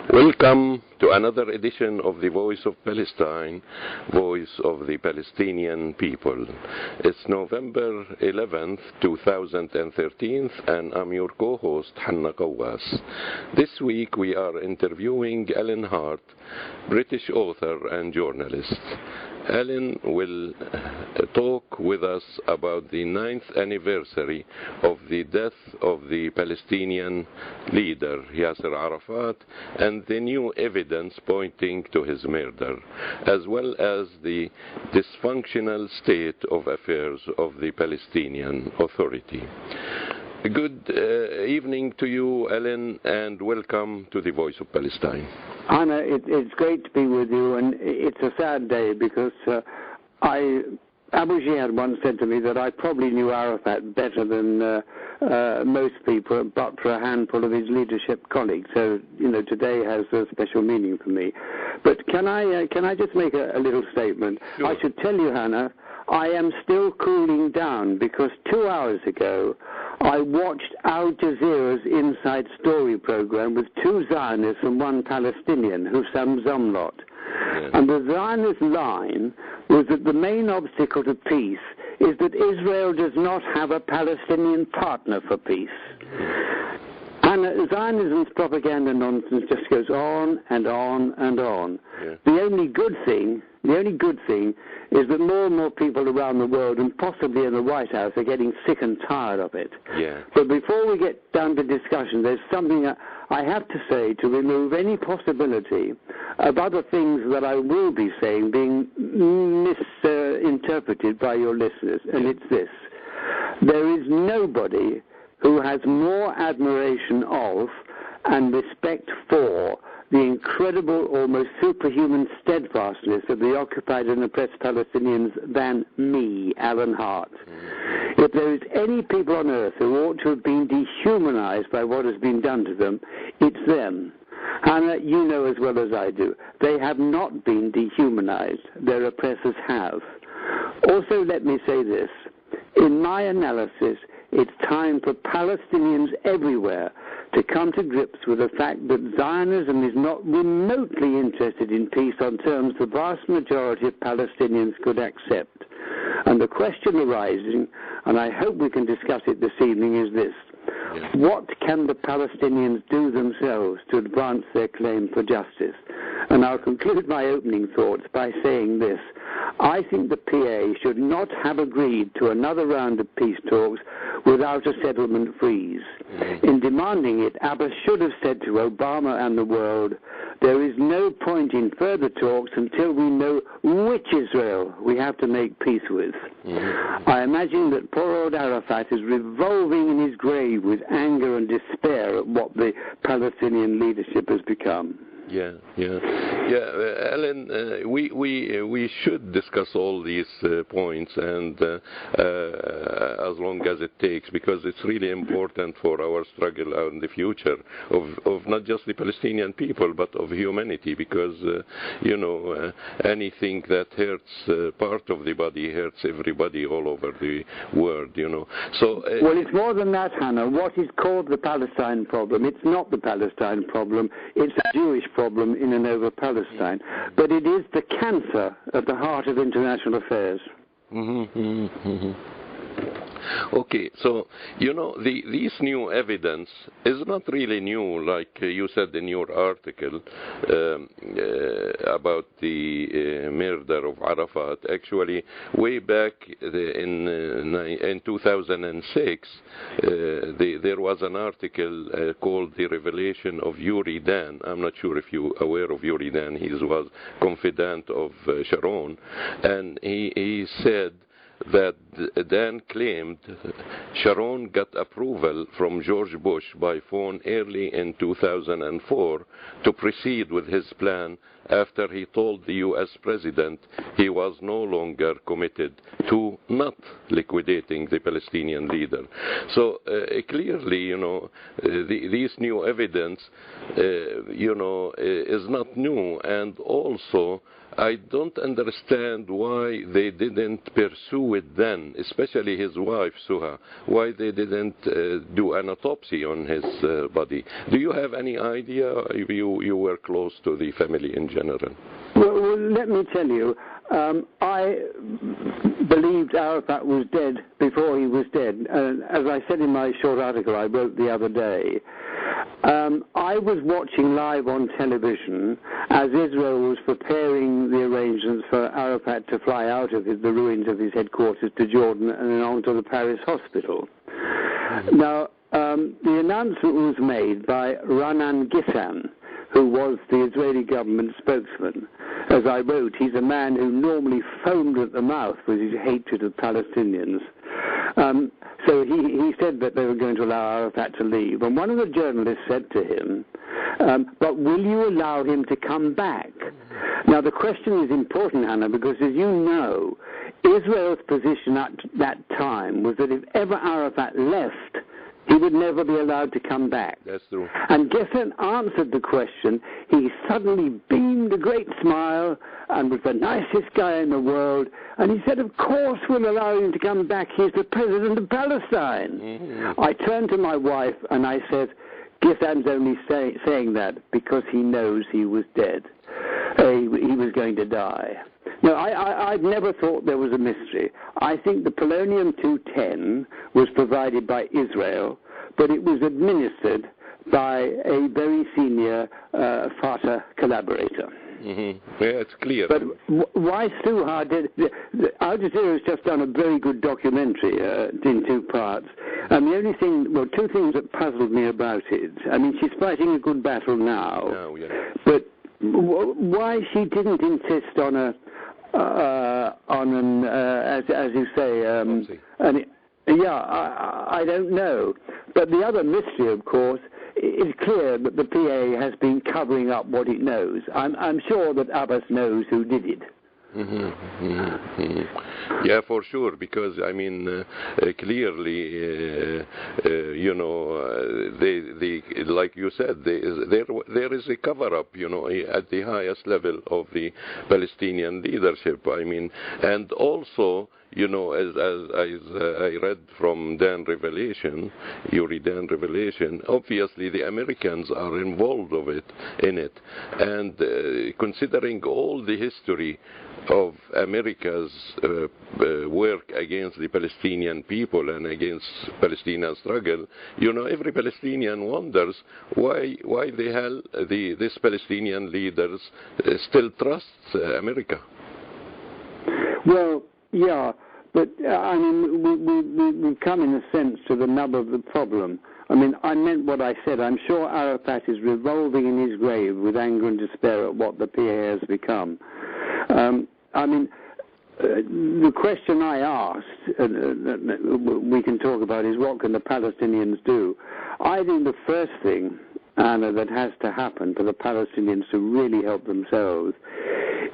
Welcome to another edition of the Voice of Palestine, Voice of the Palestinian People. It's November 11th, 2013, and I'm your co-host, Hanna Qawas. This week we are interviewing Alan Hart, British author and journalist. Alan will talk with us about the 9th anniversary of the death of the Palestinian leader Yasser Arafat and the new evidence pointing to his murder, as well as the dysfunctional state of affairs of the Palestinian Authority. Good evening to you, Alan, and welcome to the Voice of Palestine. Anna, it's great to be with you, and it's a sad day because Abu Jihad once said to me that I probably knew Arafat better than most people, but for a handful of his leadership colleagues. So, today has a special meaning for me. But can I just make a little statement? Sure. I should tell you, Hannah, I am still cooling down because 2 hours ago I watched Al Jazeera's Inside Story program with 2 Zionists and 1 Palestinian, Hussam Zomlot. Yeah. And the Zionist line was that the main obstacle to peace is that Israel does not have a Palestinian partner for peace. And Zionism's propaganda nonsense just goes on and on and on. Yeah. The only good thing is that more and more people around the world, and possibly in the White House, are getting sick and tired of it. Yeah. But before we get down to discussion, there's something I have to say to remove any possibility of other things that I will be saying being misinterpreted by your listeners, and it's this. There is nobody who has more admiration of and respect for the incredible, almost superhuman steadfastness of the occupied and oppressed Palestinians than me, Alan Hart. If there is any people on earth who ought to have been dehumanized by what has been done to them, it's them. Hannah, you know as well as I do, they have not been dehumanized. Their oppressors have. Also, let me say this. In my analysis, it's time for Palestinians everywhere to come to grips with the fact that Zionism is not remotely interested in peace on terms the vast majority of Palestinians could accept. And the question arising, and I hope we can discuss it this evening, is this. Yes. What can the Palestinians do themselves to advance their claim for justice? And I'll conclude my opening thoughts by saying this. I think the PA should not have agreed to another round of peace talks without a settlement freeze. In demanding it, Abbas should have said to Obama and the world, there is no point in further talks until we know which Israel we have to make peace with. I imagine that poor old Arafat is revolving in his grave with anger and despair at what the Palestinian leadership has become. Alan, we should discuss all these points, and as long as it takes, because it's really important for our struggle in the future of not just the Palestinian people, but of humanity, because anything that hurts part of the body hurts everybody all over the world. So well, it's more than that, Hannah. What is called the Palestine problem, it's not the Palestine problem, it's a Jewish problem in and over Palestine. But it is the cancer at the heart of international affairs. Okay, so, this new evidence is not really new, like you said in your article about the murder of Arafat. Actually, way back in 2006, there was an article called The Revelation of Yuri Dan. I'm not sure if you're aware of Yuri Dan. He was confidant of Sharon, and he said that Dan claimed Sharon got approval from George Bush by phone early in 2004 to proceed with his plan after he told the U.S. president he was no longer committed to not liquidating the Palestinian leader. So clearly, these new evidence, is not new, and also I don't understand why they didn't pursue it then, especially his wife, Suha, why they didn't do an autopsy on his body. Do you have any idea if you were close to the family in general? Well, let me tell you, I believed Arafat was dead before he was dead. As I said in my short article I wrote the other day, I was watching live on television as Israel was preparing the arrangements for Arafat to fly out of the ruins of his headquarters to Jordan and then on to the Paris hospital. Now, the announcement was made by Ra'nan Gissan, who was the Israeli government spokesman. As I wrote, he's a man who normally foamed at the mouth with his hatred of Palestinians. So he said that they were going to allow Arafat to leave. And one of the journalists said to him, but will you allow him to come back? Now, the question is important, Hannah, because as you know, Israel's position at that time was that if ever Arafat left, he would never be allowed to come back. That's true. And Geffen answered the question. He suddenly beamed a great smile and was the nicest guy in the world. And he said, of course we'll allow him to come back. He's the president of Palestine. Mm-hmm. I turned to my wife and I said, Geffen's only saying that because he knows he was dead. He was going to die. No, I'd never thought there was a mystery. I think the polonium-210 was provided by Israel, but it was administered by a very senior Fatah collaborator. Mm-hmm. Yeah, it's clear. But why Suha did... Al Jazeera has just done a very good documentary in two parts. And the only thing... Well, two things that puzzled me about it. I mean, she's fighting a good battle now. Oh, yeah. But why she didn't insist on a... as you say, I don't know. But the other mystery, of course, is clear that the PA has been covering up what it knows. I'm sure that Abbas knows who did it. Mm-hmm. Mm-hmm. Yeah, for sure, because I mean, clearly, they like you said, there is a cover-up, at the highest level of the Palestinian leadership. I mean, and also, as I read from Dan Revelation, Yuri Dan Revelation, obviously the Americans are involved in it, and considering all the history of America's work against the Palestinian people and against Palestinian struggle, every Palestinian wonders why the hell these Palestinian leaders still trust America. Well, yeah, but I mean, we come in a sense to the nub of the problem. I mean, I meant what I said. I'm sure Arafat is revolving in his grave with anger and despair at what the PA has become. I mean, the question I asked, we can talk about, is what can the Palestinians do? I think the first thing, Anna, that has to happen for the Palestinians to really help themselves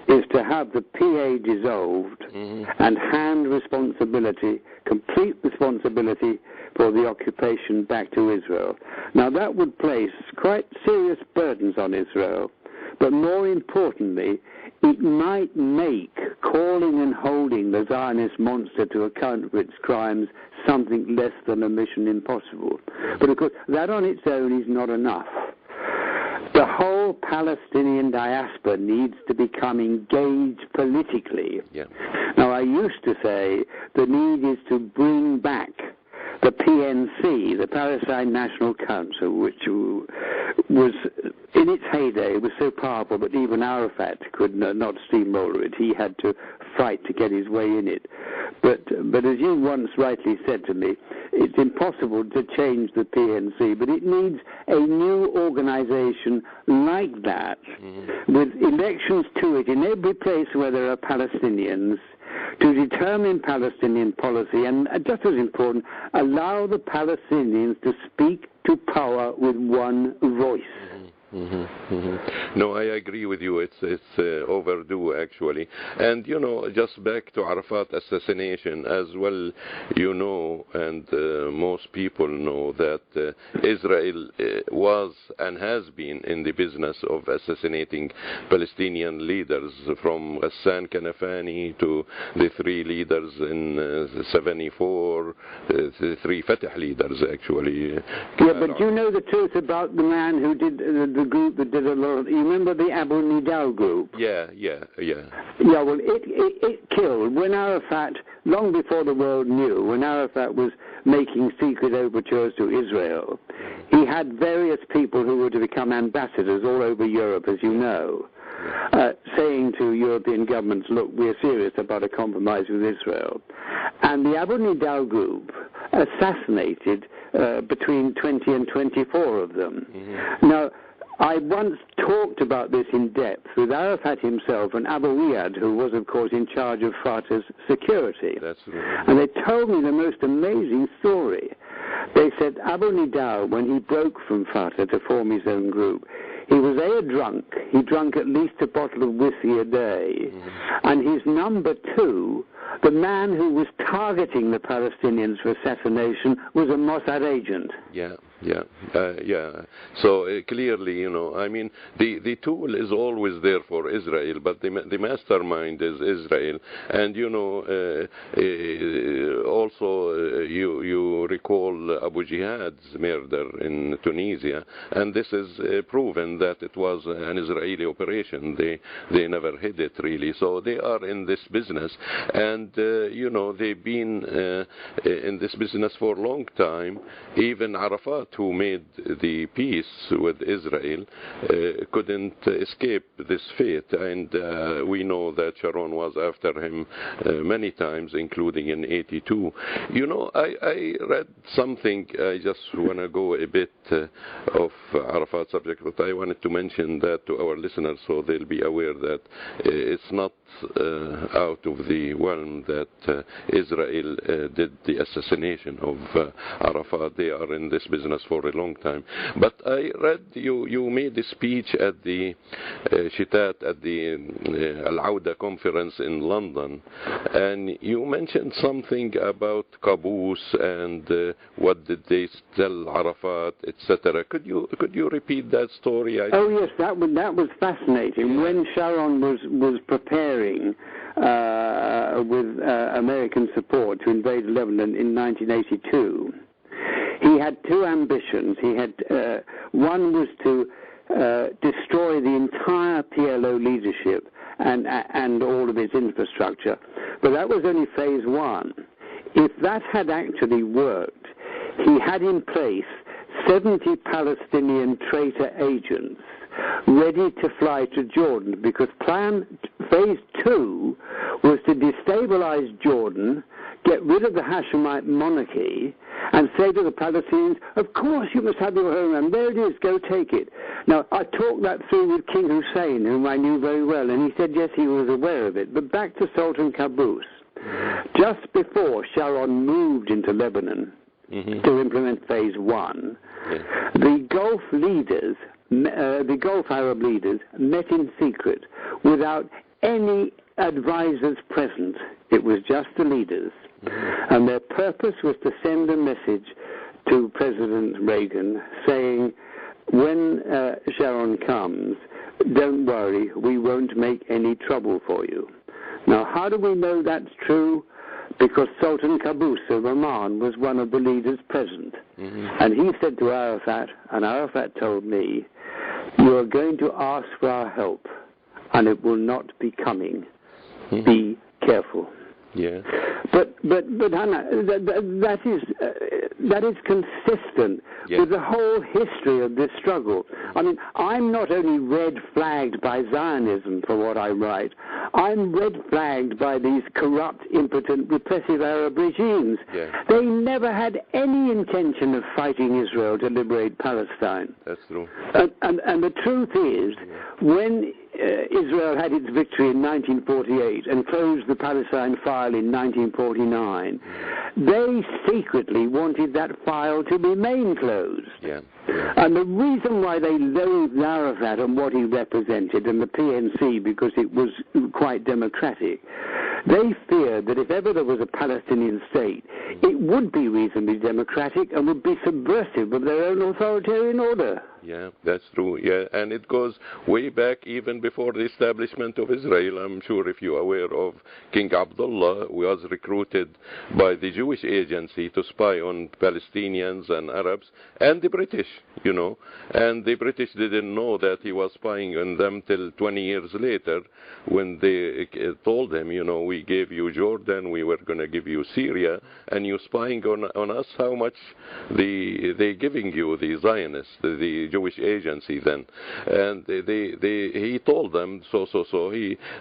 is to have the PA dissolved and hand responsibility, complete responsibility for the occupation back to Israel. Now, that would place quite serious burdens on Israel, but more importantly, it might make calling and holding the Zionist monster to account for its crimes something less than a mission impossible. But of course, that on its own is not enough. The whole Palestinian diaspora needs to become engaged politically. Yeah. Now, I used to say the need is to bring back the PNC, the Palestine National Council, which was, in its heyday, was so powerful that even Arafat could not steamroller it. He had to fight to get his way in it. But as you once rightly said to me, it's impossible to change the PNC, but it needs a new organization like that, with elections to it in every place where there are Palestinians, to determine Palestinian policy, and just as important, allow the Palestinians to speak to power with one voice. No, I agree with you. It's overdue, actually. And, just back to Arafat assassination as well, and most people know that Israel was and has been in the business of assassinating Palestinian leaders, from Ghassan Kanafani to the three leaders in 74, the three Fatah leaders, actually. Yeah, but you know the truth about the man who did the group that did a lot of... You remember the Abu Nidal group? Yeah. Yeah, well, it killed when Arafat, long before the world knew, when Arafat was making secret overtures to Israel, he had various people who were to become ambassadors all over Europe, as you know, saying to European governments, look, we're serious about a compromise with Israel. And the Abu Nidal group assassinated between 20 and 24 of them. Now, I once talked about this in depth with Arafat himself and Abu Riyad, who was, of course, in charge of Fatah's security. That's right. And they told me the most amazing story. They said Abu Nidal, when he broke from Fatah to form his own group, he was a drunk. He drank at least a bottle of whiskey a day. And his number two, the man who was targeting the Palestinians for assassination, was a Mossad agent. Yeah. So clearly, I mean, the tool is always there for Israel, but the mastermind is Israel. And also you recall Abu Jihad's murder in Tunisia, and this is proven that it was an Israeli operation. They never hid it, really. So they are in this business, and they've been in this business for a long time. Even Arafat, who made the peace with Israel, couldn't escape this fate, and we know that Sharon was after him many times, including in 82. I read something. I just want to go a bit off Arafat subject, but I wanted to mention that to our listeners so they'll be aware that it's not out of the realm that Israel did the assassination of Arafat. They are in this business for a long time. But I read you made a speech at the Shitat, at the Al-Auda conference in London, and you mentioned something about Qaboos and what did they tell Arafat, etc. Could you repeat that story? Oh yes, that was fascinating. Yeah. When Sharon was preparing with American support to invade Lebanon in 1982, he had two ambitions. He had one was to destroy the entire PLO leadership and all of its infrastructure, but that was only phase one. If that had actually worked, he had in place 70 Palestinian traitor agents ready to fly to Jordan, because phase two was to destabilize Jordan, get rid of the Hashemite monarchy, and say to the Palestinians, of course you must have your homeland, there it is, go take it. Now, I talked that through with King Hussein, whom I knew very well, and he said yes, he was aware of it. But back to Sultan Qaboos. Just before Sharon moved into Lebanon to implement phase one, the Gulf leaders, the Gulf Arab leaders, met in secret without any advisors present. It was just the leaders. And their purpose was to send a message to President Reagan saying, when Sharon comes, don't worry, we won't make any trouble for you. Now, how do we know that's true? Because Sultan Qaboos of Oman was one of the leaders present. And he said to Arafat, and Arafat told me, you are going to ask for our help, and it will not be coming. Be careful. Yeah. But Hannah, that is consistent with the whole history of this struggle. I mean, I'm not only red flagged by Zionism for what I write, I'm red flagged by these corrupt, impotent, repressive Arab regimes. Yeah. They never had any intention of fighting Israel to liberate Palestine. That's true. And the truth is, when Israel had its victory in 1948 and closed the Palestine file in 1949, they secretly wanted that file to remain closed. Yeah. And the reason why they loathed Arafat and what he represented, and the PNC, because it was quite democratic, they feared that if ever there was a Palestinian state, it would be reasonably democratic and would be subversive of their own authoritarian order. Yeah, that's true. Yeah, and it goes way back even before the establishment of Israel. I'm sure if you're aware of King Abdullah, who was recruited by the Jewish agency to spy on Palestinians and Arabs and the British, you know. And the British didn't know that he was spying on them till 20 years later when they told him, you know, we gave you Jordan, we were going to give you Syria, and you're spying on us. How much they giving you, the Zionists, the Jewish agency then, and he told them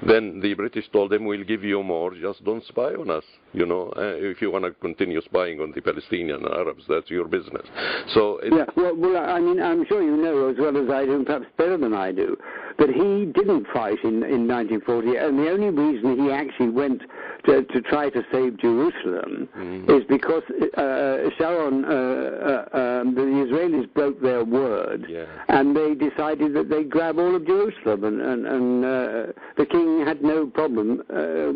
then the British told him, we'll give you more, just don't spy on us, you know. If you want to continue spying on the Palestinian Arabs, that's your business. So well, I mean, I'm sure you know as well as I do, and perhaps better than I do, that he didn't fight in 1940, and the only reason he actually went to try to save Jerusalem is because Sharon, the Israelis broke their word. Yeah. And they decided that they'd grab all of Jerusalem, and the king had no problem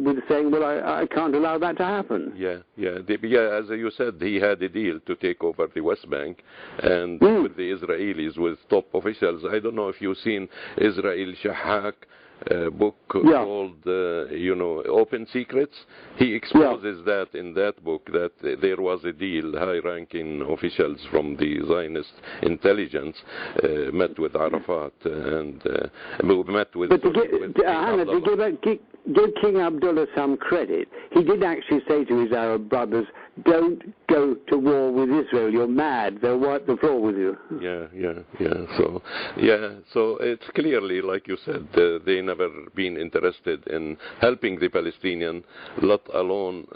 with saying, well, I can't allow that to happen. As you said, he had a deal to take over the West Bank, and with the Israelis, with top officials. I don't know if you've seen Israel Shahak book called, Open Secrets. He exposes that in that book, that there was a deal, high-ranking officials from the Zionist intelligence met with Arafat and met with... But to give King Abdullah some credit, he did actually say to his Arab brothers, don't go to war with Israel, you're mad, they'll wipe the floor with you. So it's clearly, like you said, they never been interested in helping the Palestinian, let alone,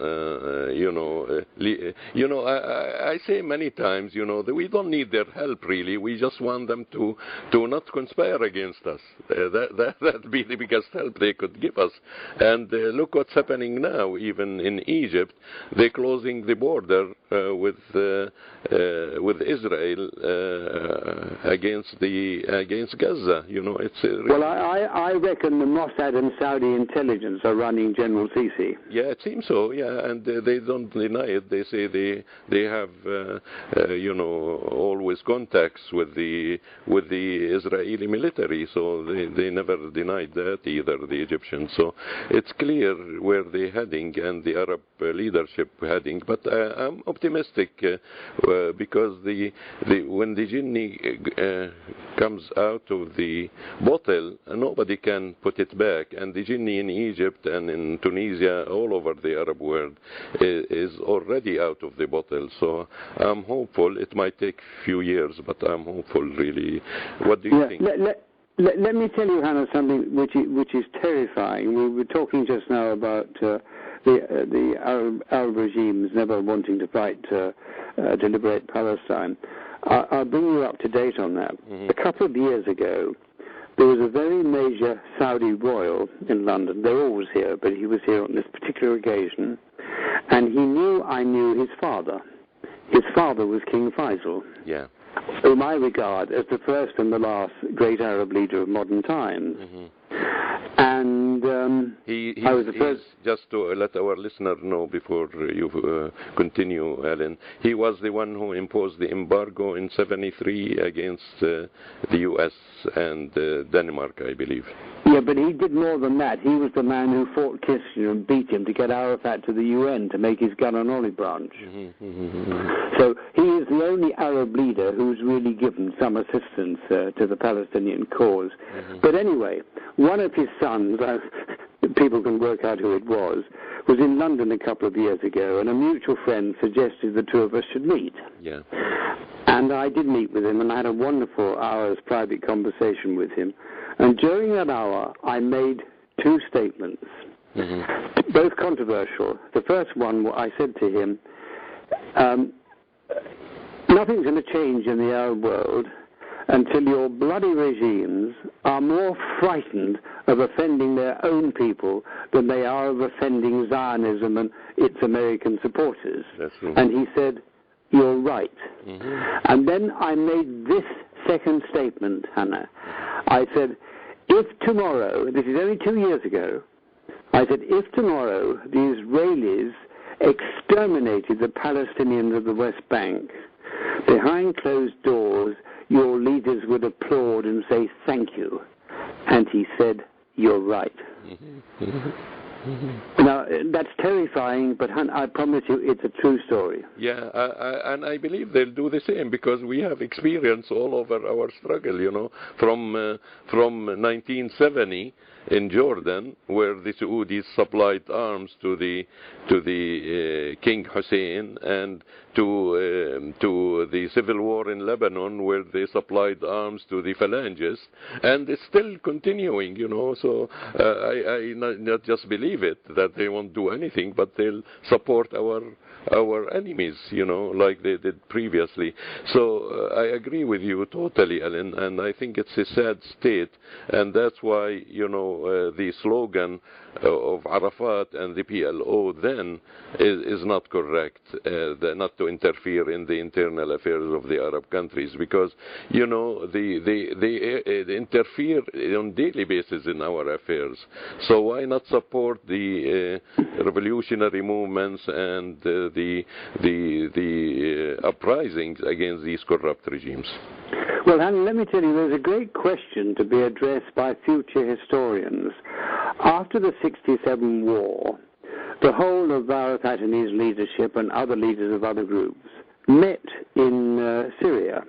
I say many times, that we don't need their help really, we just want them to not conspire against us. That'd be the biggest help they could give us. And look what's happening now, even in Egypt, they're closing the border with Israel against Gaza. It's well, I reckon the Mossad and Saudi intelligence are running General Sisi. Yeah, it seems so. Yeah, and they don't deny it. They say they have always contacts with the Israeli military. So they never denied that either, the Egyptians. So it's clear where they're heading and the Arab leadership heading. But I'm optimistic because when the genie comes out of the bottle, nobody can put it back. And the genie in Egypt and in Tunisia, all over the Arab world, is already out of the bottle. So I'm hopeful. It might take a few years, but I'm hopeful, really. What do you think? Let me tell you, Hannah, something which is terrifying. We were talking just now about the Arab regimes never wanting to fight to liberate Palestine. I'll bring you up to date on that. Mm-hmm. A couple of years ago, there was a very major Saudi royal in London. They're always here, but he was here on this particular occasion. And I knew his father. His father was King Faisal. Yeah. Whom I regard as the first and the last great Arab leader of modern times. Mm-hmm. And I was the first. Just to let our listener know before you continue, Alan, he was the one who imposed the embargo in '73 against the U.S. and Denmark, I believe. Yeah, but he did more than that. He was the man who fought Kissinger and beat him to get Arafat to the UN to make his gun and olive branch. Mm-hmm, mm-hmm. So he is the only Arab leader who's really given some assistance to the Palestinian cause. Mm-hmm. But anyway, one of his sons, people can work out who it was in London a couple of years ago, and a mutual friend suggested the two of us should meet. Yeah. And I did meet with him, and I had a wonderful hour's private conversation with him. And during that hour, I made two statements, mm-hmm. both controversial. The first one, I said to him, nothing's going to change in the Arab world until your bloody regimes are more frightened of offending their own people than they are of offending Zionism and its American supporters. That's true. And he said, you're right. And then I made this second statement, Hannah. I said, if tomorrow, this is only 2 years ago, I said, if tomorrow the Israelis exterminated the Palestinians of the West Bank, behind closed doors, your leaders would applaud and say thank you. And he said, you're right. Now, that's terrifying, but I promise you it's a true story. Yeah, and I believe they'll do the same, because we have experience all over our struggle, you know, from 1970 in Jordan, where the Saudis supplied arms to the King Hussein, and to the civil war in Lebanon, where they supplied arms to the phalangists, and it's still continuing, you know. So I not just believe it that they won't do anything, but they'll support our enemies, you know, like they did previously. So I agree with you totally, Alan, and I think it's a sad state, and that's why, you know, the slogan of Arafat and the PLO then is not correct, not to interfere in the internal affairs of the Arab countries, because, you know, they interfere on daily basis in our affairs. So why not support the revolutionary movements and the uprisings against these corrupt regimes? Well, Alan, let me tell you, there's a great question to be addressed by future historians. After the 1967 war, the whole of Arafat and his leadership and other leaders of other groups met in Syria.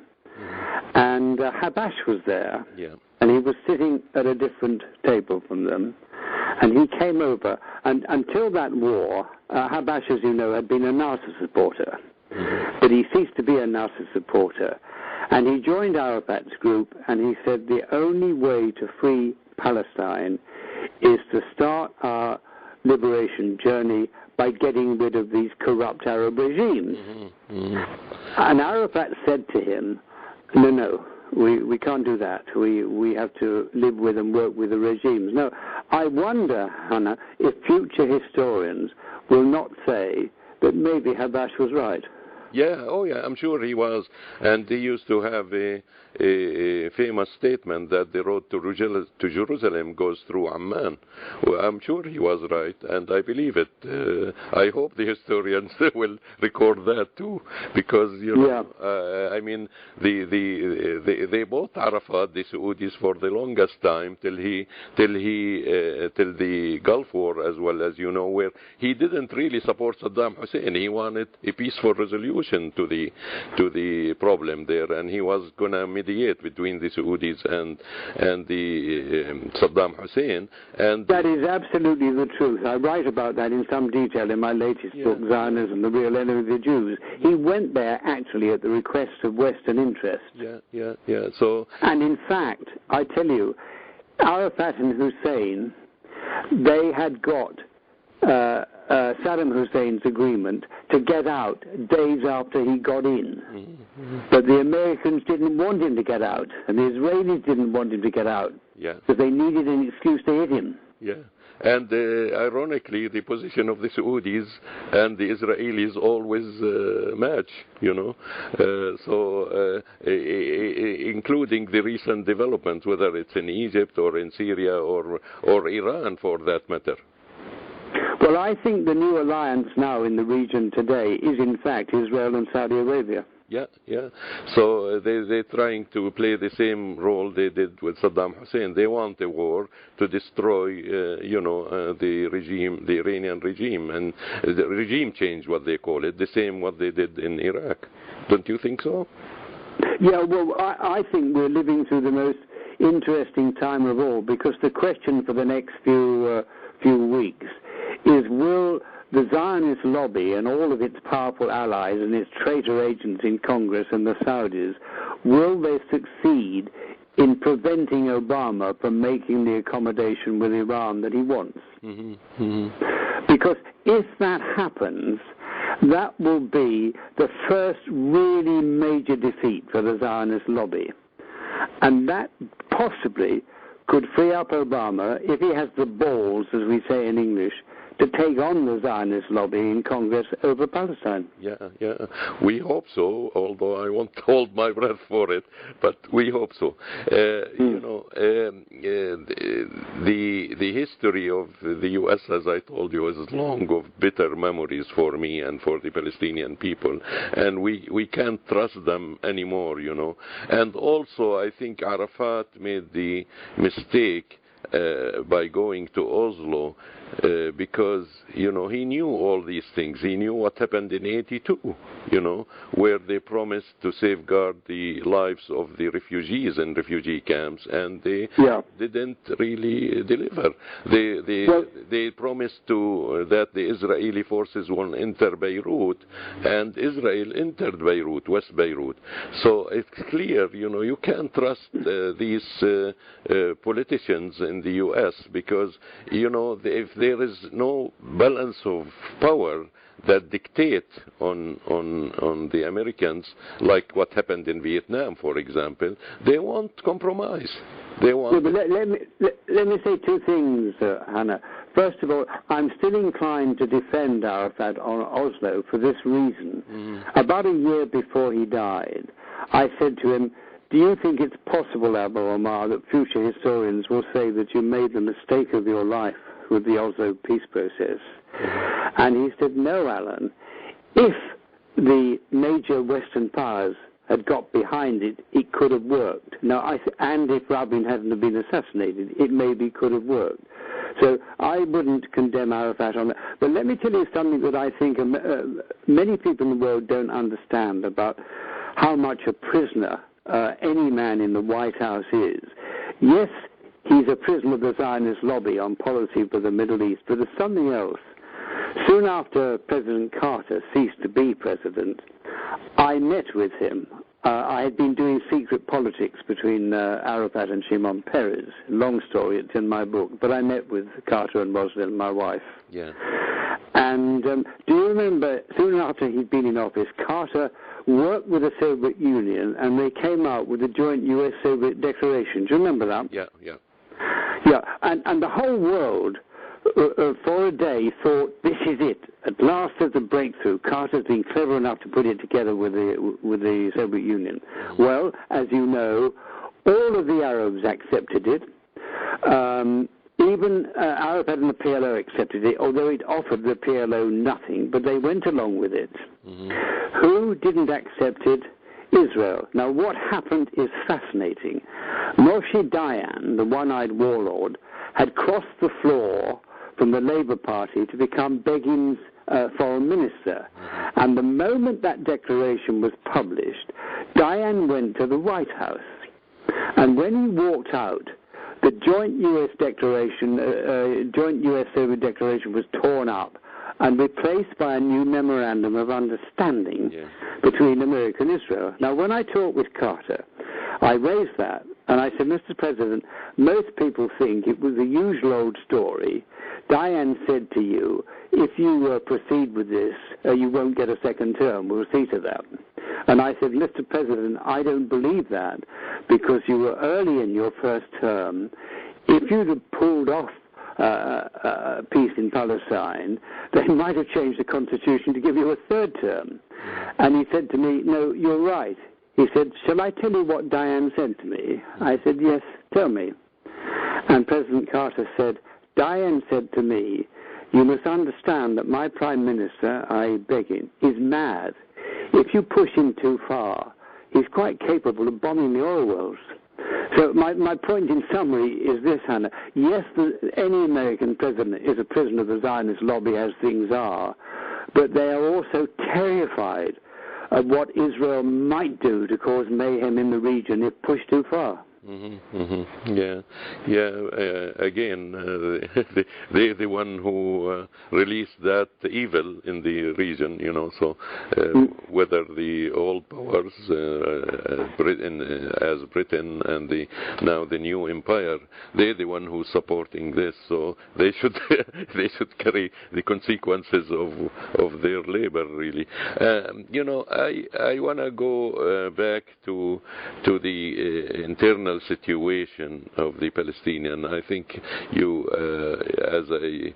And Habash was there. Yeah. And he was sitting at a different table from them. And he came over. And until that war, Habash, as you know, had been a Nasser supporter. But he ceased to be a Nasser supporter. And he joined Arafat's group, and he said the only way to free Palestine is to start our liberation journey by getting rid of these corrupt Arab regimes. And Arafat said to him, no, we can't do that. We have to live with and work with the regimes. No, I wonder, Hannah, if future historians will not say that maybe Habash was right. Yeah, oh yeah, I'm sure he was. And he used to have a famous statement that the road to Jerusalem goes through Amman. Well, I'm sure he was right, and I believe it. I hope the historians will record that too, because, you know, I mean, they both Arafat, the Saudis, for the longest time till the Gulf War, as well, as you know, where he didn't really support Saddam Hussein. He wanted a peaceful resolution to the problem there, and he was gonna mediate between the Saudis and the Saddam Hussein. And that is absolutely the truth. I write about that in some detail in my latest book, Zionism, the Real Enemy of the Jews. He went there actually at the request of Western interests. So, and in fact, I tell you, Arafat and Hussein, they had got Saddam Hussein's agreement to get out days after he got in. But the Americans didn't want him to get out, and the Israelis didn't want him to get out, because they needed an excuse to hit him. And ironically, the position of the Saudis and the Israelis always match, you know. Including the recent developments, whether it's in Egypt or in Syria or Iran, for that matter. Well, I think the new alliance now in the region today is, in fact, Israel and Saudi Arabia. So they're trying to play the same role they did with Saddam Hussein. They want a war to destroy, the regime, the Iranian regime, and the regime change, what they call it, the same what they did in Iraq. Don't you think so? Yeah, well, I think we're living through the most interesting time of all, because the question for the next few weeks is, will the Zionist lobby and all of its powerful allies and its traitor agents in Congress and the Saudis, will they succeed in preventing Obama from making the accommodation with Iran that he wants? Because if that happens, that will be the first really major defeat for the Zionist lobby. And that possibly could free up Obama, if he has the balls, as we say in English, to take on the Zionist lobby in Congress over Palestine. Yeah, we hope so, although I won't hold my breath for it, but we hope so. You know, the history of the U.S., as I told you, is long of bitter memories for me and for the Palestinian people, and we can't trust them anymore, you know. And also, I think Arafat made the mistake by going to Oslo, because, you know, he knew all these things. He knew what happened in '82, you know, where they promised to safeguard the lives of the refugees in refugee camps, and they didn't really deliver. They promised that the Israeli forces won't enter Beirut, and Israel entered Beirut, West Beirut. So it's clear, you know, you can't trust these politicians in the U.S. because, you know, if there is no balance of power that dictate on the Americans, like what happened in Vietnam, for example, they won't compromise. They won't. Yeah, but let me say two things, Hannah. First of all, I'm still inclined to defend Arafat on Oslo for this reason. About a year before he died, I said to him, do you think it's possible, Abu Omar, that future historians will say that you made the mistake of your life with the Oslo peace process? And he said, no, Alan. If the major Western powers had got behind it, it could have worked. Now, and if Rabin hadn't been assassinated, it maybe could have worked. So I wouldn't condemn Arafat on that. But let me tell you something that I think many people in the world don't understand about how much a prisoner any man in the White House is. Yes, he's a prisoner of the Zionist lobby on policy for the Middle East, but there's something else. Soon after President Carter ceased to be president, I met with him. I had been doing secret politics between Arafat and Shimon Peres. Long story, it's in my book. But I met with Carter and Rosalynn, my wife. Yeah. And do you remember, soon after he'd been in office, Carter worked with the Soviet Union, and they came out with the joint U.S.-Soviet declaration. Do you remember that? Yeah. Yeah, and the whole world, for a day, thought, this is it. At last there's a breakthrough. Carter's been clever enough to put it together with the Soviet Union. Well, as you know, all of the Arabs accepted it. Even Arafat and the PLO accepted it, although it offered the PLO nothing, but they went along with it. Who didn't accept it? Israel. Now, what happened is fascinating. Moshe Dayan, the one-eyed warlord, had crossed the floor from the Labour Party to become Begin's foreign minister. And the moment that declaration was published, Dayan went to the White House. And when he walked out, the joint U.S. declaration, joint U.S.-Soviet declaration was torn up and replaced by a new memorandum of understanding between America and Israel. Now, when I talked with Carter, I raised that, and I said, Mr. President, most people think it was the usual old story. Dayan said to you, if you proceed with this, you won't get a second term. We'll see to that. And I said, Mr. President, I don't believe that, because you were early in your first term. If you'd have pulled off peace in Palestine, they might have changed the constitution to give you a third term. And he said to me, no, you're right. He said, shall I tell you what Dayan said to me? I said, yes, tell me. And President Carter said, Dayan said to me, you must understand that my Prime Minister, I Begin, is mad. If you push him too far, he's quite capable of bombing the oil wells. So my point in summary is this, Hannah. Yes, any American president is a prisoner of the Zionist lobby as things are, but they are also terrified of what Israel might do to cause mayhem in the region if pushed too far. Again, they're the one who released that evil in the region, you know. So whether the old powers, Britain and now the new empire, they're the one who's supporting this. So they should carry the consequences of their labor, really. You know, I want to go back to the internal internal situation of the Palestinian. I think you, as I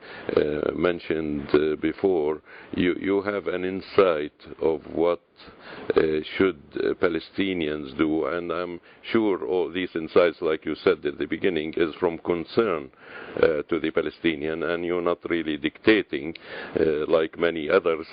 mentioned before, you have an insight of what should Palestinians do, and I'm sure all these insights, like you said at the beginning, is from concern to the Palestinian, and you're not really dictating like many others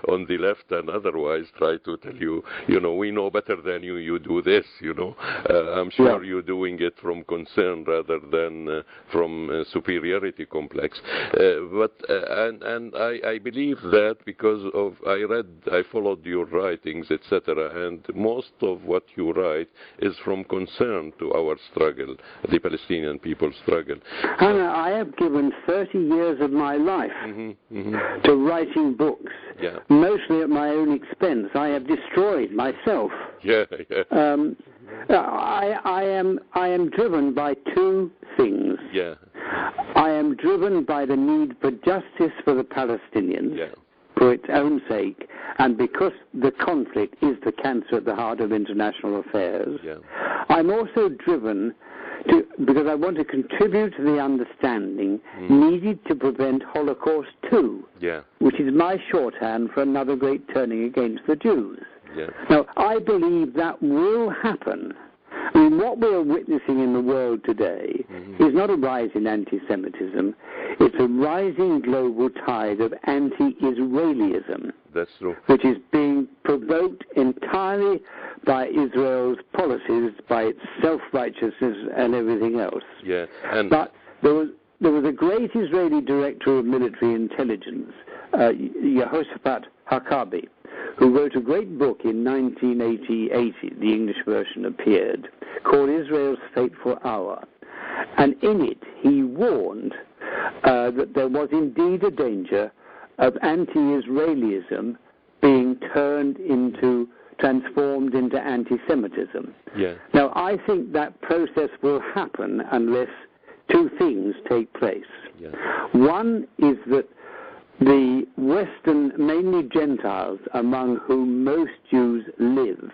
on the left and otherwise try to tell you, we know better than you, you do this, I'm sure you're doing it from concern rather than from superiority complex. And I believe that because I followed your writings, etc., and most of what you write is from concern to our struggle, the Palestinian people's struggle. Hannah, I have given 30 years of my life to writing books, mostly at my own expense. I have destroyed myself. I am driven by two things. I am driven by the need for justice for the Palestinians, for its own sake, and because the conflict is the cancer at the heart of international affairs. I'm also driven because I want to contribute to the understanding needed to prevent Holocaust II, which is my shorthand for another great turning against the Jews. Now, I believe that will happen. I mean, what we are witnessing in the world today is not a rise in anti-Semitism, it's a rising global tide of anti-Israelism. That's true. Which is being provoked entirely by Israel's policies, by its self-righteousness and everything else. But there was a great Israeli director of military intelligence, Yehoshaphat Hakabi, who wrote a great book in 1980, the English version appeared, called Israel's Fateful Hour. And in it, he warned that there was indeed a danger of anti-Israelism being transformed into anti-Semitism. Now, I think that process will happen unless two things take place. One is that the Western, mainly Gentiles, among whom most Jews live,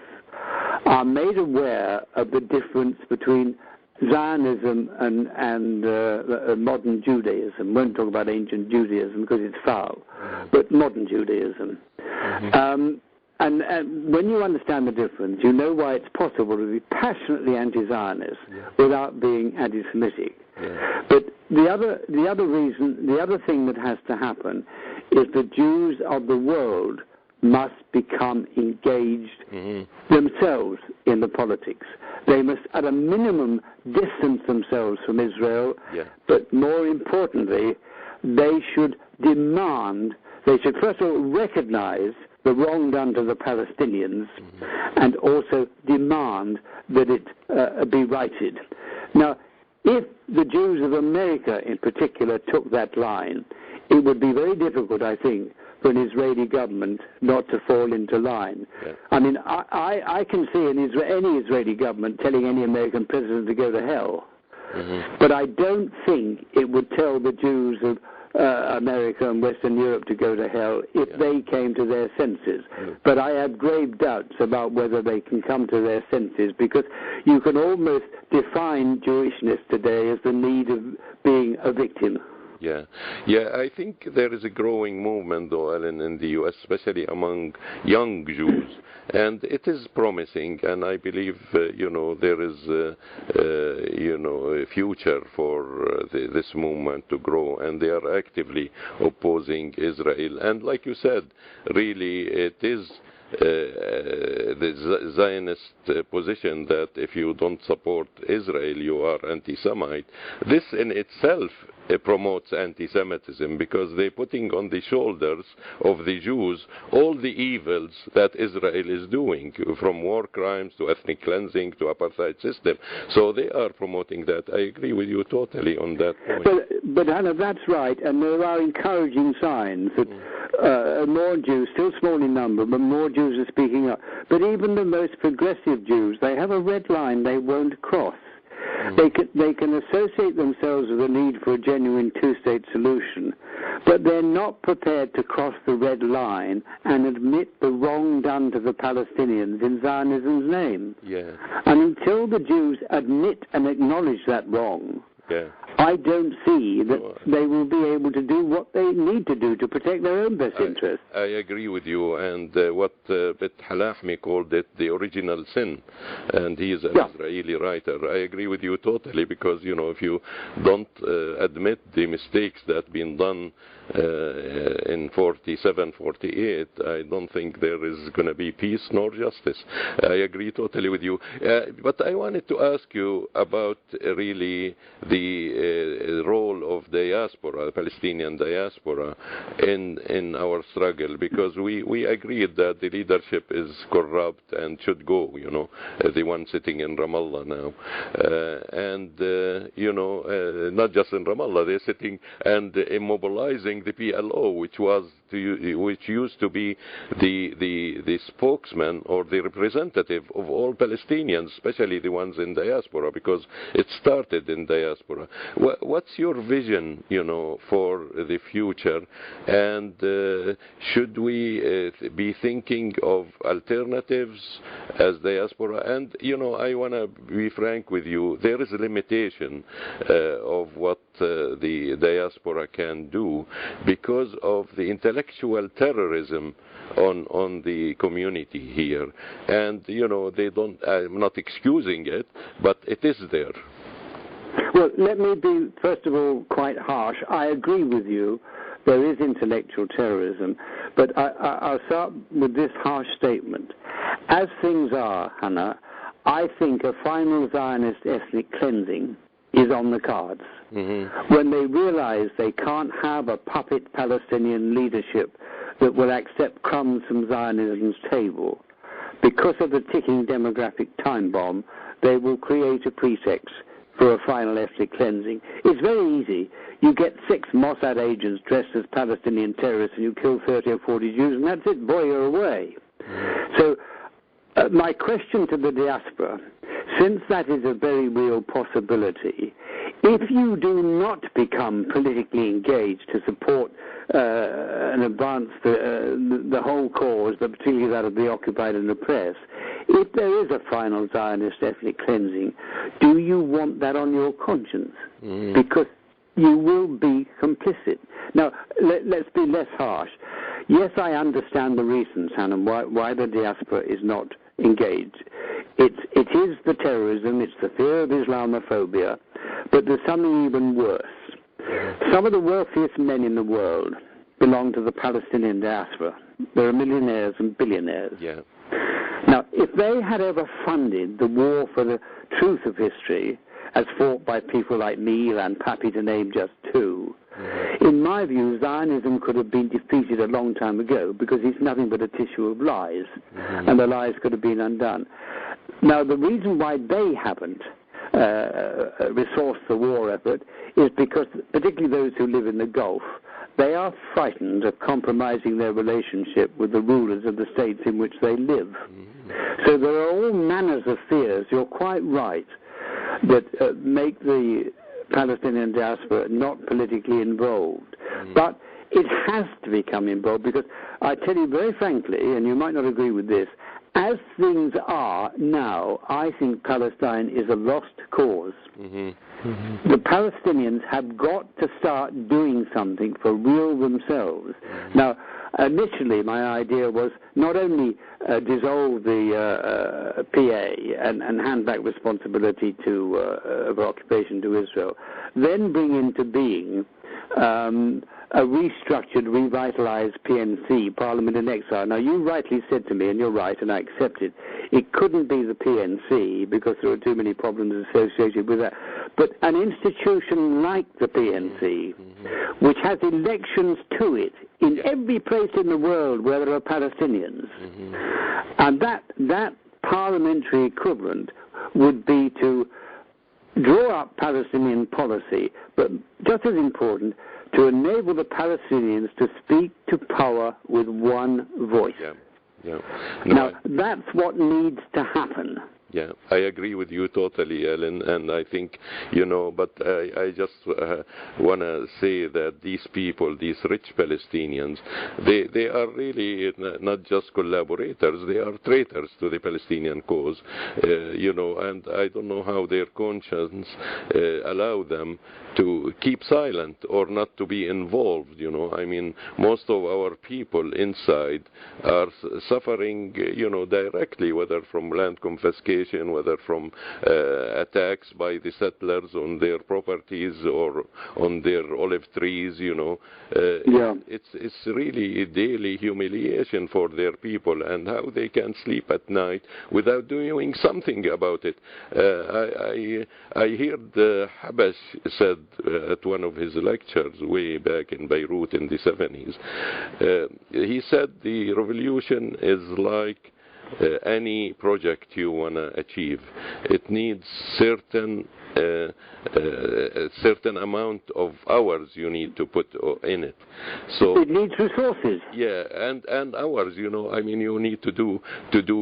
are made aware of the difference between Zionism and modern Judaism. We won't talk about ancient Judaism because it's foul, but modern Judaism. And when you understand the difference, you know why it's possible to be passionately anti-Zionist without being anti-Semitic. But the other thing that has to happen is the Jews of the world must become engaged themselves in the politics. They must, at a minimum, distance themselves from Israel, but more importantly, they should first of all recognize the wrong done to the Palestinians and also demand that it be righted. Now, if the Jews of America in particular took that line, it would be very difficult, I think, for an Israeli government not to fall into line. I mean, I can see any Israeli government telling any American president to go to hell. But I don't think it would tell the Jews of America and Western Europe to go to hell if they came to their senses. But I have grave doubts about whether they can come to their senses, because you can almost define Jewishness today as the need of being a victim. I think there is a growing movement, though, Alan, in the U.S., especially among young Jews, and it is promising, and I believe, there is, a future for this movement to grow, and they are actively opposing Israel. And like you said, really, it is the Zionist position that if you don't support Israel, you are anti-Semite. This in itself promotes anti-Semitism, because they're putting on the shoulders of the Jews all the evils that Israel is doing, from war crimes to ethnic cleansing to apartheid system. So they are promoting that. I agree with you totally on that point. But Hannah, that's right, and there are encouraging signs that more Jews, still small in number, but more Jews are speaking up. But even the most progressive Jews, they have a red line they won't cross. They can associate themselves with the need for a genuine two-state solution, but they're not prepared to cross the red line and admit the wrong done to the Palestinians in Zionism's name. Yeah. And until the Jews admit and acknowledge that wrong, Yeah. I don't see that they will be able to do what they need to do to protect their own best interests. I agree with you, and what Bet Halahmi called it the original sin, and he is an Israeli writer. I agree with you totally, because, you know, if you don't admit the mistakes that have been done in 47, 48, I don't think there is going to be peace nor justice. I agree totally with you. But I wanted to ask you about really the role of diaspora, the Palestinian diaspora, in our struggle, because we agreed that the leadership is corrupt and should go, you know, the one sitting in Ramallah now. You know, not just in Ramallah, they're sitting and immobilizing the PLO, which used to be the spokesman or the representative of all Palestinians, especially the ones in diaspora, because it started in diaspora. What's your vision, you know, for the future, and should we be thinking of alternatives as diaspora? And, you know, I want to be frank with you, there is a limitation of what the diaspora can do because of the intellectual terrorism on the community here. And, you know, they don't, I'm not excusing it, but it is there. Well, let me be, first of all, quite harsh. I agree with you. There is intellectual terrorism. But I'll start with this harsh statement. As things are, Hannah, I think a final Zionist ethnic cleansing is on the cards. Mm-hmm. When they realize they can't have a puppet Palestinian leadership that will accept crumbs from Zionism's table, because of the ticking demographic time bomb, they will create a pretext for a final ethnic cleansing. It's very easy. You get 6 Mossad agents dressed as Palestinian terrorists and you kill 30 or 40 Jews, and that's it, boy, you're away. So my question to the diaspora, since that is a very real possibility, if you do not become politically engaged to support and advance the whole cause, but particularly that of the occupied and oppressed, if there is a final Zionist ethnic cleansing, do you want that on your conscience? Because you will be complicit. Now, let's be less harsh. Yes, I understand the reasons, Hannah, why the diaspora is not engaged. It is the terrorism, it's the fear of Islamophobia, but there's something even worse. Some of the wealthiest men in the world belong to the Palestinian diaspora. There are millionaires and billionaires. Yeah. Now, if they had ever funded the war for the truth of history, as fought by people like me and Pappy, to name just 2, in my view, Zionism could have been defeated a long time ago, because it's nothing but a tissue of lies, and the lies could have been undone. Now, the reason why they haven't resourced the war effort is because, particularly those who live in the Gulf, they are frightened of compromising their relationship with the rulers of the states in which they live. So there are all manners of fears, you're quite right, that make the Palestinian diaspora not politically involved. But it has to become involved, because I tell you very frankly, and you might not agree with this, as things are now, I think Palestine is a lost cause. The Palestinians have got to start doing something for real themselves. Now, initially my idea was not only dissolve the PA and hand back responsibility of occupation to Israel, then bring into being a restructured, revitalized PNC, Parliament in Exile. Now, you rightly said to me, and you're right, and I accept it, it couldn't be the PNC because there are too many problems associated with that. But an institution like the PNC, which has elections to it in every place in the world where there are Palestinians, and that parliamentary equivalent would be to draw up Palestinian policy, but just as important, to enable the Palestinians to speak to power with one voice. Now, that's what needs to happen. Yeah, I agree with you totally, Alan, and I think, but I just want to say that these people, these rich Palestinians, they are really not just collaborators, they are traitors to the Palestinian cause, and I don't know how their conscience allow them to keep silent or not to be involved, I mean, most of our people inside are suffering, directly, whether from land confiscation, whether from attacks by the settlers on their properties or on their olive trees, It's really a daily humiliation for their people, and how they can sleep at night without doing something about it. I heard Habash said at one of his lectures way back in Beirut in the 70s, he said the revolution is like any project you want to achieve. It needs a certain amount of hours you need to put in it. So it needs resources. Yeah, and hours. I mean, you need to do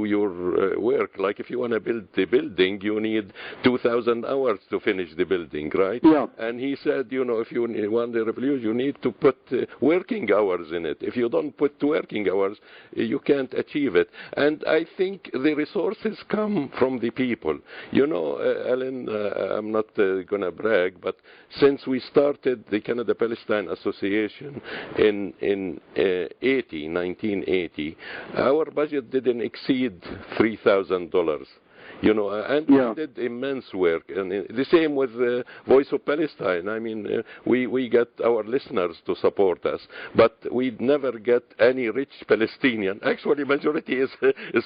your work. Like if you want to build the building, you need 2,000 hours to finish the building, right? Yeah. And he said, if you want the revolution, you need to put working hours in it. If you don't put working hours, you can't achieve it. And I think the resources come from the people. Alan, I'm not going to brag, but since we started the Canada-Palestine Association in 1980, our budget didn't exceed $3,000. And we did immense work. And the same with Voice of Palestine. I mean, we get our listeners to support us, but we never get any rich Palestinian. Actually, majority is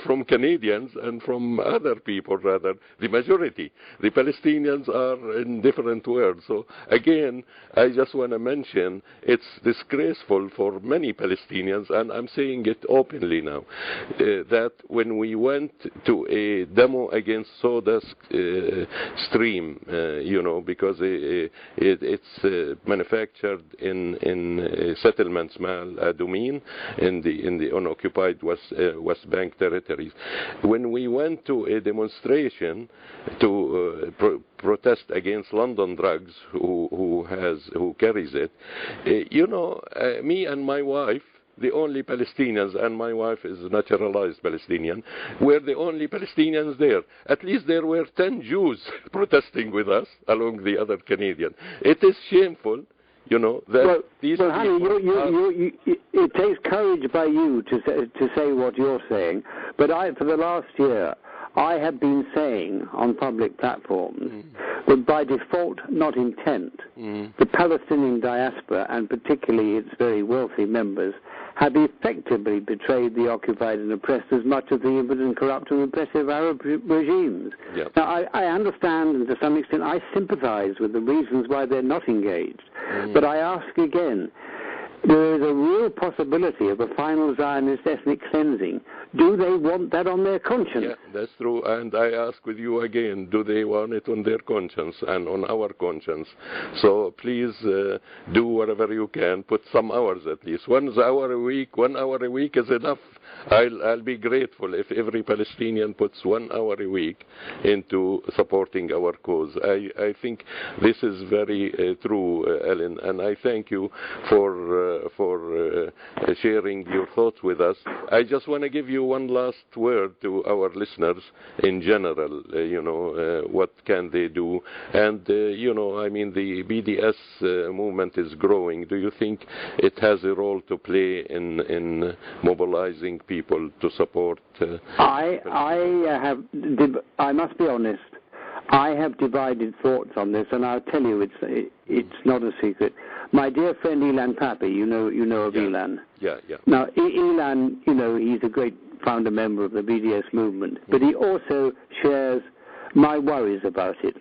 from Canadians and from other people, rather. The majority. The Palestinians are in different worlds. So, again, I just want to mention it's disgraceful for many Palestinians, and I'm saying it openly now, that when we went to a demo against Soda Stream, because it's manufactured in settlements, Domain, in the unoccupied West Bank territories. When we went to a demonstration to protest against London Drugs, who carries it, me and my wife, the only Palestinians, and my wife is naturalized Palestinian, were the only Palestinians there. At least there were 10 Jews protesting with us along the other Canadian. It is shameful, that these people... Honey, it takes courage by you to say what you're saying, but for the last year, I have been saying on public platforms that by default, not intent, the Palestinian diaspora, and particularly its very wealthy members, have effectively betrayed the occupied and oppressed as much as the impotent, corrupt and repressive Arab regimes. Yep. Now, I understand, and to some extent I sympathize with the reasons why they're not engaged, but I ask again, there is a real possibility of a final Zionist ethnic cleansing. Do they want that on their conscience? Yeah, that's true. And I ask with you again, do they want it on their conscience and on our conscience? So please do whatever you can. Put some hours at least. 1 hour a week. 1 hour a week is enough. I'll be grateful if every Palestinian puts 1 hour a week into supporting our cause. I think this is very true, Ellen, and I thank you for sharing your thoughts with us. I just want to give you one last word to our listeners in general, what can they do? And, I mean, the BDS movement is growing. Do you think it has a role to play in mobilizing people to support? I must be honest. I have divided thoughts on this, and I'll tell you, it's not a secret. My dear friend Ilan Pappy, you know of Ilan. Yeah. Now, Ilan, he's a great founder member of the BDS movement, but he also shares my worries about it.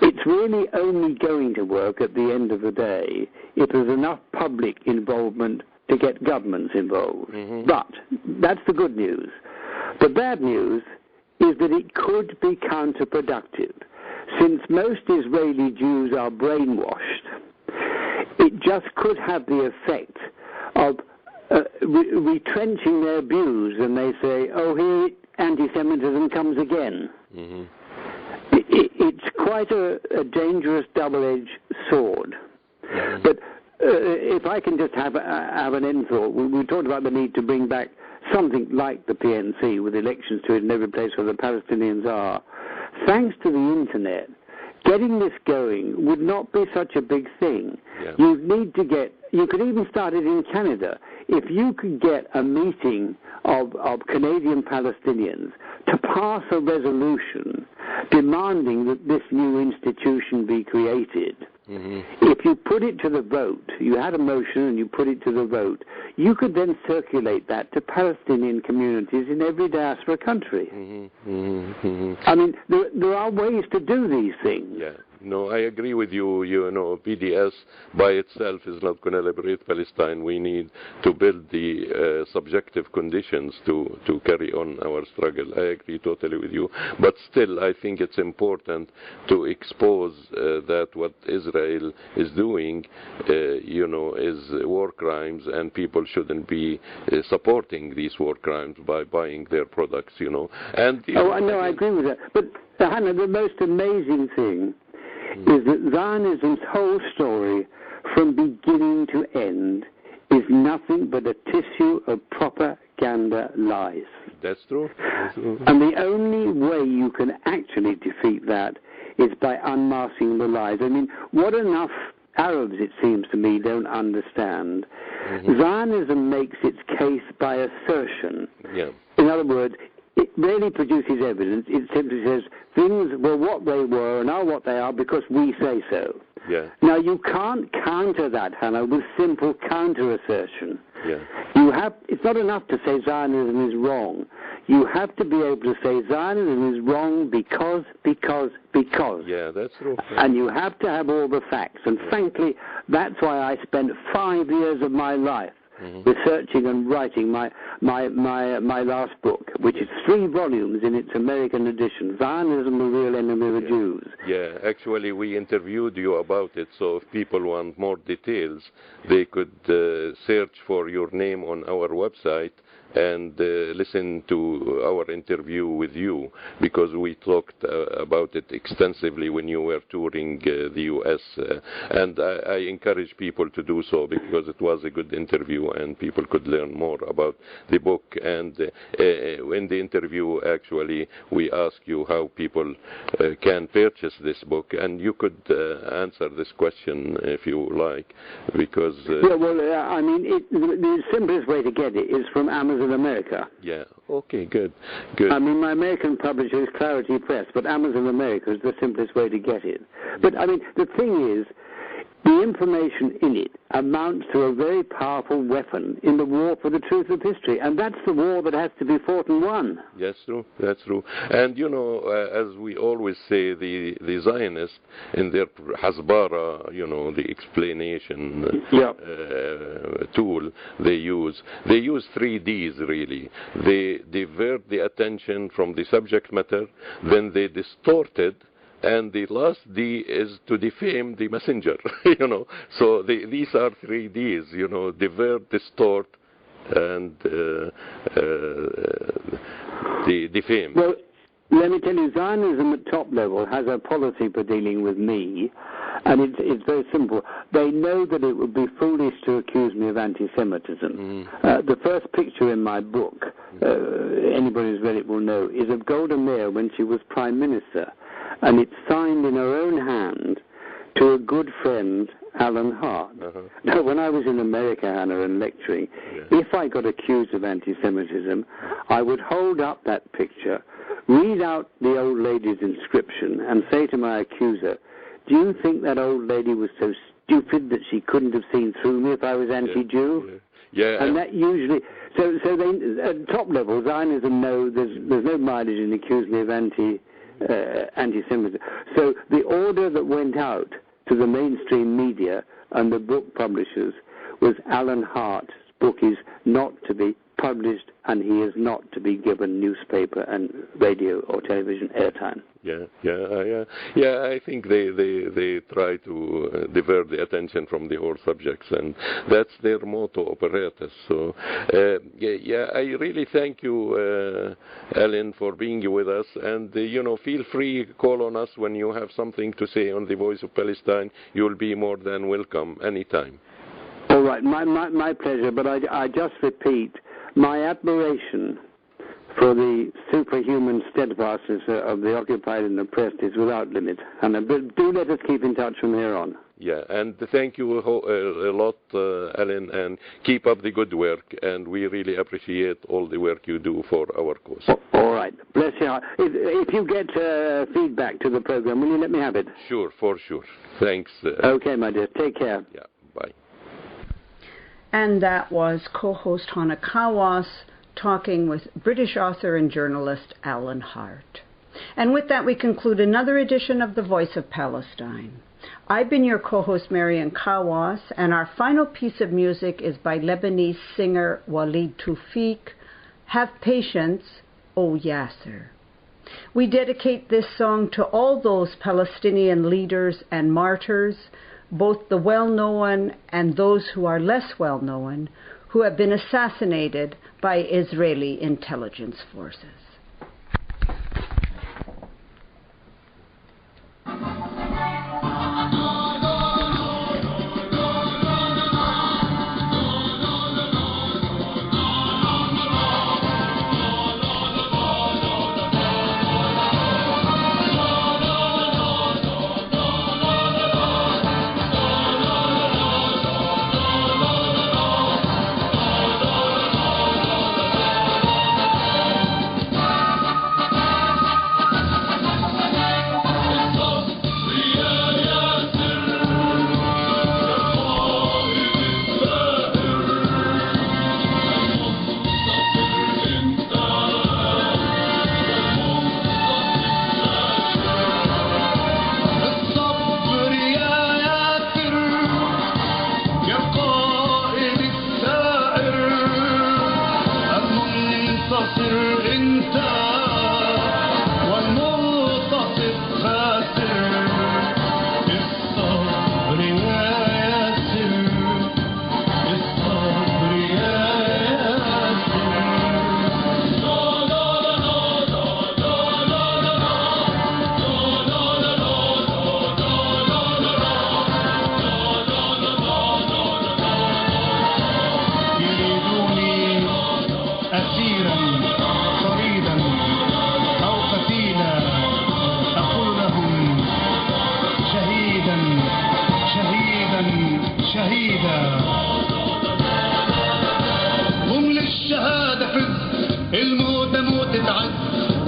It's really only going to work at the end of the day if there's enough public involvement to get governments involved. But that's the good news. The bad news is that it could be counterproductive. Since most Israeli Jews are brainwashed, it just could have the effect of retrenching their views, and they say, oh, anti-Semitism comes again. Mm-hmm. It's quite a dangerous double-edged sword. Mm-hmm. But if I can just have an end thought, we talked about the need to bring back something like the PNC with elections to it in every place where the Palestinians are. Thanks to the internet, getting this going would not be such a big thing. Yeah. You could even start it in Canada. If you could get a meeting of Canadian Palestinians to pass a resolution demanding that this new institution be created, mm-hmm. If you put it to the vote, you had a motion and you put it to the vote, you could then circulate that to Palestinian communities in every diaspora country. Mm-hmm. Mm-hmm. I mean, there are ways to do these things. Yeah. No, I agree with you. You know, PDS by itself is not going to liberate Palestine. We need to build the subjective conditions to carry on our struggle. I agree totally with you. But still, I think it's important to expose that what Israel is doing, is war crimes, and people shouldn't be supporting these war crimes by buying their products, And I agree with that. But, Hannah, the most amazing thing is that Zionism's whole story, from beginning to end, is nothing but a tissue of propaganda lies. That's true. And the only way you can actually defeat that is by unmasking the lies. I mean, what enough Arabs, it seems to me, don't understand. Mm-hmm. Zionism makes its case by assertion. Yeah. In other words, it rarely produces evidence. It simply says things were what they were and are what they are because we say so. Yeah. Now, you can't counter that, Hannah, with simple counter-assertion. Yeah. It's not enough to say Zionism is wrong. You have to be able to say Zionism is wrong because. Yeah, that's true. And you have to have all the facts. And frankly, that's why I spent 5 years of my life researching and writing my last book, which is 3 volumes in its American edition, Zionism, the Real Enemy of the Jews. Yeah, actually we interviewed you about it, so if people want more details, they could search for your name on our website and listen to our interview with you, because we talked about it extensively when you were touring the U.S. And I encourage people to do so because it was a good interview and people could learn more about the book. And in the interview, actually, we asked you how people can purchase this book, and you could answer this question if you like, because... I mean, the simplest way to get it is from Amazon America. Yeah, okay, good. I mean, my American publisher is Clarity Press, but Amazon America is the simplest way to get it. But, I mean, the thing is, the information in it amounts to a very powerful weapon in the war for the truth of history, and that's the war that has to be fought and won. Yes, true. That's true. And, as we always say, the Zionists, in their Hasbara, the explanation tool they use 3 Ds, really. They divert the attention from the subject matter, then they distort it, and the last D is to defame the messenger, So these are 3 Ds, divert, distort, and defame. Well, let me tell you, Zionism at top level has a policy for dealing with me, and it's very simple. They know that it would be foolish to accuse me of anti-Semitism. The first picture in my book, anybody who's read it will know, is of Golda Meir when she was Prime Minister. And it's signed in her own hand to a good friend, Alan Hart. Now, when I was in America, Hannah, and lecturing, if I got accused of anti-Semitism, I would hold up that picture, read out the old lady's inscription, and say to my accuser, do you think that old lady was so stupid that she couldn't have seen through me if I was anti-Jew? Yeah. And that usually... So they, at top level, Zionism know there's no mileage in accusing me of anti-Semitism. So the order that went out to the mainstream media and the book publishers was Alan Hart's book is not to be published, and he is not to be given newspaper and radio or television airtime. I think they try to divert the attention from the whole subjects, and that's their motto operatus. So, I really thank you, Alan, for being with us, and feel free, call on us when you have something to say on the Voice of Palestine. You'll be more than welcome anytime. All right, my pleasure, but I just repeat, my admiration for the superhuman steadfastness of the occupied and oppressed is without limit. And do let us keep in touch from here on. Yeah, and thank you a lot, Alan, and keep up the good work, and we really appreciate all the work you do for our cause. All right, bless you. If you get feedback to the program, will you let me have it? Sure, for sure. Thanks. Okay, my dear. Take care. Yeah, bye. And that was co-host Hannah Kawas talking with British author and journalist Alan Hart. And with that, we conclude another edition of The Voice of Palestine. I've been your co-host, Marian Kawas, and our final piece of music is by Lebanese singer Walid Tawfiq, Have Patience O Yasser. We dedicate this song to all those Palestinian leaders and martyrs, both the well-known and those who are less well-known, who have been assassinated by Israeli intelligence forces.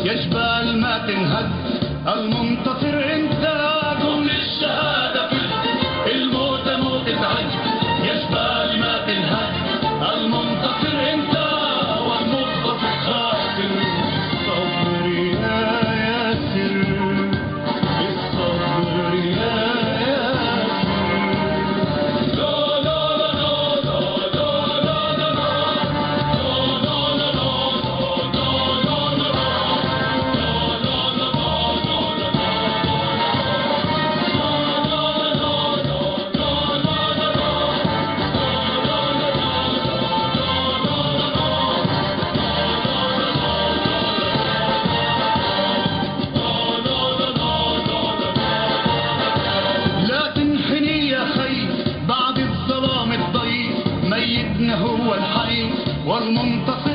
يجبال ما تنهد المنتصر انت قوم للشهادة فز الموت موت تعج يجبال ما تنهد المنتصر انت والمنتصر خاسر الصبر يا ياسر الصبر يا هو الحي والمنتصر